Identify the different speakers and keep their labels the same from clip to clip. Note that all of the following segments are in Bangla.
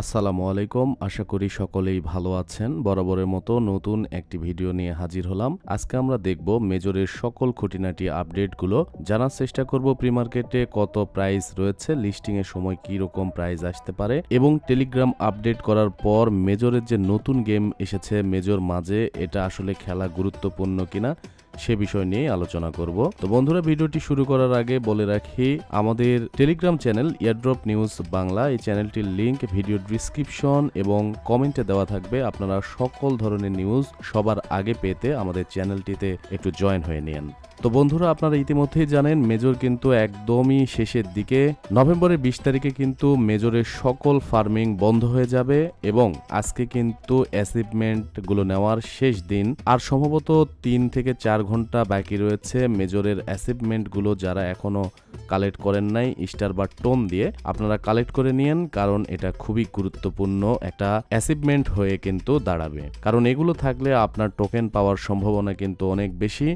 Speaker 1: আসসালামু আলাইকুম। আশা করি সকলেই ভালো আছেন। বরাবরের মতো নতুন একটি ভিডিও নিয়ে হাজির হলাম। আজকে আমরা দেখব মেজরের সকল খুঁটিনাটি আপডেটগুলো। জানার চেষ্টা করব প্রি মার্কেটে কত প্রাইস রয়েছে, লিস্টিং এর সময় কি রকম প্রাইস আসতে পারে এবং টেলিগ্রাম আপডেট করার পর মেজরের যে নতুন গেম এসেছে মেজর মাঝে, এটা আসলে খেলা গুরুত্বপূর্ণ কিনা সে বিষয় নিয়ে আলোচনা করব। তো বন্ধুরা, ভিডিওটি শুরু করার আগে বলে রাখি, আমাদের Telegram channel airdrop news Bangla, এই চ্যানেলটির লিংক ভিডিও ডিসক্রিপশন এবং কমেন্টে দেওয়া থাকবে। আপনারা সকল ধরনের নিউজ সবার আগে পেতে আমাদের চ্যানেলটিতে একটু জয়েন হয়ে নিন। তো বন্ধুরা, আপনারা ইতিমধ্যেই জানেন মেজর কিন্তু একদমই শেষের দিকে। নভেম্বরের 20 তারিখে কিন্তু মেজরের সকল ফার্মিং বন্ধ হয়ে যাবে এবং আজকে কিন্তু অ্যাচিভমেন্টগুলো নেওয়ার শেষ দিন। আর সম্ভবত 3 থেকে 4 ঘন্টা বাকি রয়েছে মেজরের অ্যাচিভমেন্টগুলো। যারা এখনো কালেক্ট করেন নাই, স্টার বা টোন দিয়ে আপনারা কালেক্ট করে নিন, কারণ এটা খুবই গুরুত্বপূর্ণ একটা অ্যাচিভমেন্ট হয়ে কিন্তু দাঁড়াবে। কারণ এগুলো থাকলে আপনার টোকেন পাওয়ার সম্ভাবনা কিন্তু অনেক বেশি।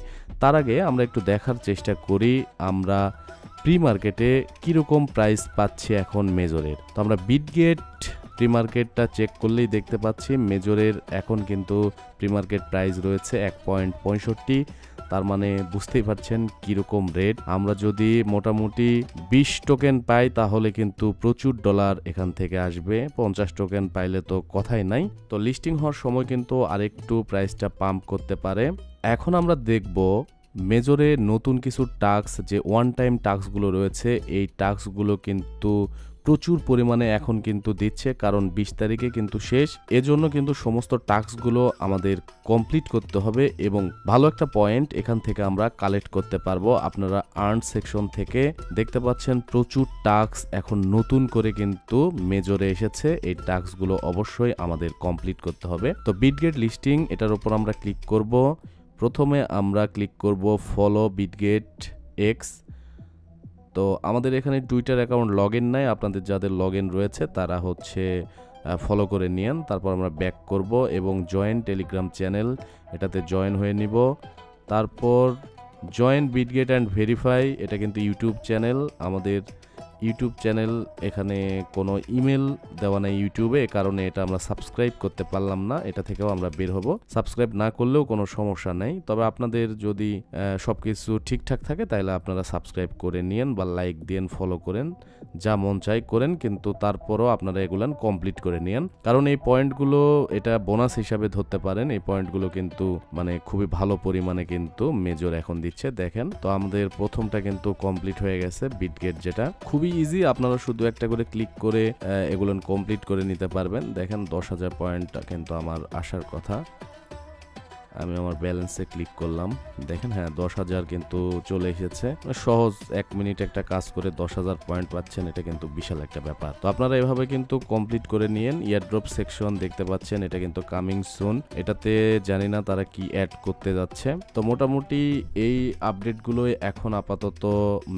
Speaker 1: তার আগে আমরা একটু দেখার চেষ্টা করি আমরা প্রি মার্কেটে কীরকম প্রাইস পাচ্ছি এখন মেজরের। তো আমরা বিটগেট প্রি মার্কেটটা চেক করলেই দেখতে পাচ্ছি মেজরের এখন কিন্তু প্রি মার্কেট প্রাইস রয়েছে 1.65। তার মানে বুঝতেই পারছেন কীরকম রেট। আমরা যদি মোটামুটি 20 টোকেন পাই তাহলে কিন্তু প্রচুর ডলার এখান থেকে আসবে। 50 টোকেন পাইলে তো কথাই নাই। তো লিস্টিং হওয়ার সময় কিন্তু আরেকটু প্রাইসটা পাম্প করতে পারে। এখন আমরা দেখব মেজরে নতুন কিছু টাস্ক, যে ওয়ান টাইম টাস্কগুলো রয়েছে, এই টাস্কগুলো কিন্তু প্রচুর পরিমাণে এখন কিন্তু দিচ্ছে, কারণ 20 তারিখে কিন্তু শেষ। এজন্য কিন্তু সমস্ত টাস্কগুলো আমাদের কমপ্লিট করতে হবে এবং ভালো একটা পয়েন্ট এখান থেকে আমরা কালেক্ট করতে পারবো। আপনারা আর্ন সেকশন থেকে দেখতে পাচ্ছেন প্রচুর টাস্ক এখন নতুন করে কিন্তু মেজরে এসেছে। এই টাস্কগুলো অবশ্যই আমাদের কমপ্লিট করতে হবে। তো বিটগেট লিস্টিং, এটার উপর আমরা ক্লিক করব। প্রথমে আমরা ক্লিক করব ফলো বিটগেট এক্স। তো আমাদের এখানে টুইটার অ্যাকাউন্ট লগ ইন নাই, আপনাদের যাদের লগ ইন রয়েছে তারা ফলো করে নিন। তারপর আমরা ব্যাক করব এবং জয়েন টেলিগ্রাম চ্যানেল, এটাতে জয়েন হয়ে নিব। তারপর জয়েন বিটগেট অ্যান্ড ভেরিফাই, এটা কিন্তু ইউটিউব চ্যানেল, আমাদের ইউটিউব চ্যানেল। এখানে কোনো ইমেল দেওয়া নেই ইউটিউবে, কারণে এটা আমরা সাবস্ক্রাইব করতে পারলাম না। এটা থেকেও আমরা বের হব। সাবস্ক্রাইব না করলেও কোনো সমস্যা নেই, তবে আপনাদের যদি সবকিছু ঠিকঠাক থাকে তাহলে আপনারা সাবস্ক্রাইব করে নিন বা লাইক দিন, ফলো করেন, যা মন চাই করেন, কিন্তু তারপরও আপনারা এগুলান কমপ্লিট করে নিন। কারণ এই পয়েন্টগুলো এটা বোনাস হিসাবে ধরতে পারেন। এই পয়েন্টগুলো কিন্তু মানে খুবই ভালো পরিমাণে কিন্তু মেজর এখন দিচ্ছে। দেখেন, তো আমাদের প্রথমটা কিন্তু কমপ্লিট হয়ে গেছে বিটগেট, যেটা খুবই ইজি। আপনারা শুধু একটা করে ক্লিক করে এগুলো কমপ্লিট করে নিতে পারবেন। দেখেন 10,000 পয়েন্টটা কিন্তু আমার আসার কথা। আমি আমার ব্যালেন্সে ক্লিক করলাম, দেখেন হ্যাঁ 10,000 কিন্তু চলে এসেছে। সহজ 1 মিনিট একটা কাজ করে 10,000 পয়েন্ট পাচ্ছেন, এটা কিন্তু বিশাল একটা ব্যাপার। তো আপনারা এভাবে কিন্তু কমপ্লিট করে নিয়েন। ইয়ারড্রপ সেকশন দেখতে পাচ্ছেন, এটা কিন্তু কামিং সুন। এটাতে জানি না তারা কি অ্যাড করতে যাচ্ছে। তো মোটামুটি এই আপডেটগুলোই এখন আপাতত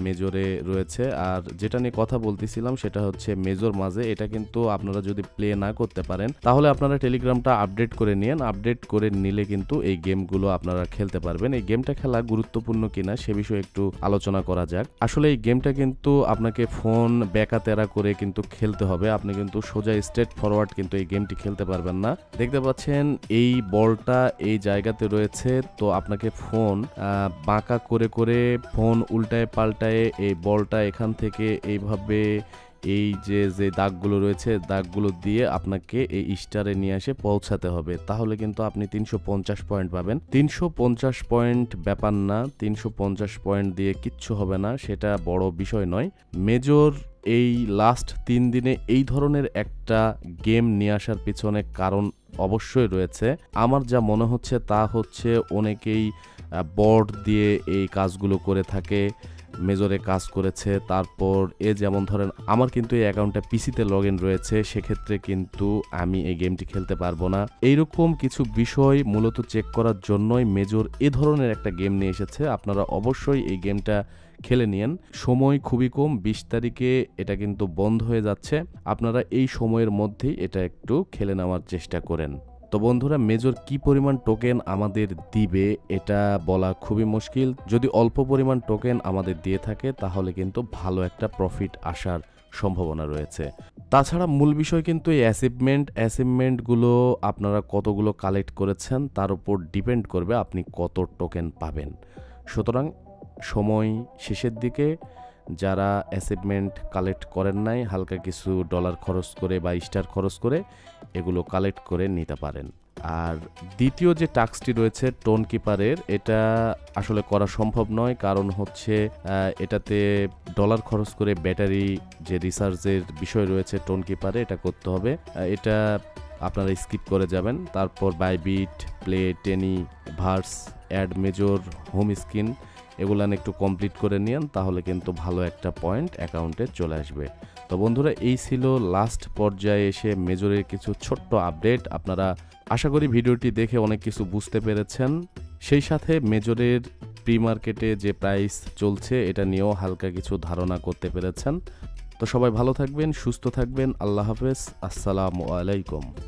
Speaker 1: মেজরে রয়েছে। আর যেটা নিয়ে কথা বলতেছিলাম সেটা হচ্ছে মেজর মাঝে, এটা কিন্তু আপনারা যদি প্লে না করতে পারেন তাহলে আপনারা টেলিগ্রামটা আপডেট করে নিন। আপডেট করে নিলে কিন্তু এই গেমগুলো আপনারা খেলতে পারবেন। এই গেমটা খেলা গুরুত্বপূর্ণ কিনা সে বিষয়ে একটু আলোচনা করা যাক। আসলে এই গেমটা কিন্তু আপনাকে ফোন বেকা তেরা করে কিন্তু খেলতে হবে। আপনি কিন্তু সোজা স্ট্রেট ফরওয়ার্ড কিন্তু এই গেমটি খেলতে পারবেন না। দেখতে পাচ্ছেন এই বলটা এই জায়গাতে রয়েছে, তো আপনাকে ফোন বাঁকা করে করে ফোন উল্টায় পাল্টায় এই বলটা এখান থেকে এইভাবে এই যে দাগগুলো রয়েছে, দাগগুলো দিয়ে আপনাকে এই স্টারে নিয়ে এসে পৌঁছাতে হবে। তাহলে কিন্তু আপনি 350 পয়েন্ট পাবেন। 350 পয়েন্ট ব্যাপার না, 350 পয়েন্ট দিয়ে কিচ্ছু হবে না, সেটা বড় বিষয় নয়। মেজর এই লাস্ট 3 দিনে এই ধরনের একটা গেম নিয়ে আসার পিছনে কারণ অবশ্যই রয়েছে। আমার যা মনে হচ্ছে তা হচ্ছে অনেকেই বোর্ড দিয়ে এই কাজগুলো করে থাকে, মেজরে কাজ করেছে। তারপর যেমন ধরেন আমার কিন্তু এই অ্যাকাউন্টটা পিসিতে লগ ইন রয়েছে, সেক্ষেত্রে কিন্তু আমি এই গেমটি খেলতে পারবো না। এইরকম কিছু বিষয় মূলত চেক করার জন্যই মেজর এ ধরনের একটা গেম নিয়ে এসেছে। আপনারা অবশ্যই এই গেমটা খেলে নিন। সময় খুবই কম, 20 তারিখে এটা কিন্তু বন্ধ হয়ে যাচ্ছে। আপনারা এই সময়ের মধ্যেই এটা একটু খেলে নেওয়ার চেষ্টা করেন। তো বন্ধুরা, মেজর কি পরিমাণ টোকেন আমাদের দিবে এটা বলা খুবই মুশকিল। যদি অল্প পরিমাণ টোকেন আমাদের দিয়ে থাকে তাহলে কিন্তু ভালো একটা প্রফিট আসার সম্ভাবনা রয়েছে। তাছাড়া মূল বিষয় কিন্তু এই অ্যাচিভমেন্টগুলো আপনারা কতগুলো কালেক্ট করেছেন তার উপর ডিপেন্ড করবে আপনি কত টোকেন পাবেন। সুতরাং সময় শেষের দিকে যারা অ্যাচিভমেন্ট কালেক্ট করেন নাই, হালকা কিছু ডলার খরচ করে বা স্টার খরচ করে এগুলো কালেক্ট করে নিতে পারেন। আর দ্বিতীয় যে টাস্কটি রয়েছে টোন কিপারের, এটা আসলে করা সম্ভব নয়, কারণ হচ্ছে এটাতে ডলার খরচ করে ব্যাটারি যে রিচার্জের বিষয় রয়েছে টোন কিপারে, এটা করতে হবে। এটা আপনারা স্কিপ করে যাবেন। তারপর বাইবিট, প্লে, টেনি, ভার্স, অ্যাড মেজর, হোম স্ক্রিন এগুলান একটু কমপ্লিট করে নিন, তাহলে কিন্তু ভালো একটা পয়েন্ট অ্যাকাউন্টে চলে আসবে। তো বন্ধুরা, এই ছিল লাস্ট পর্যায়ে এসে মেজরের কিছু ছোট্ট আপডেট। আপনারা আশা করি ভিডিওটি দেখে অনেক কিছু বুঝতে পেরেছেন। সেই সাথে মেজরের প্রি মার্কেটে যে প্রাইস চলছে এটা নিয়েও হালকা কিছু ধারণা করতে পেরেছেন। তো সবাই ভালো থাকবেন, সুস্থ থাকবেন। আল্লাহ হাফেজ, আসসালামু আলাইকুম।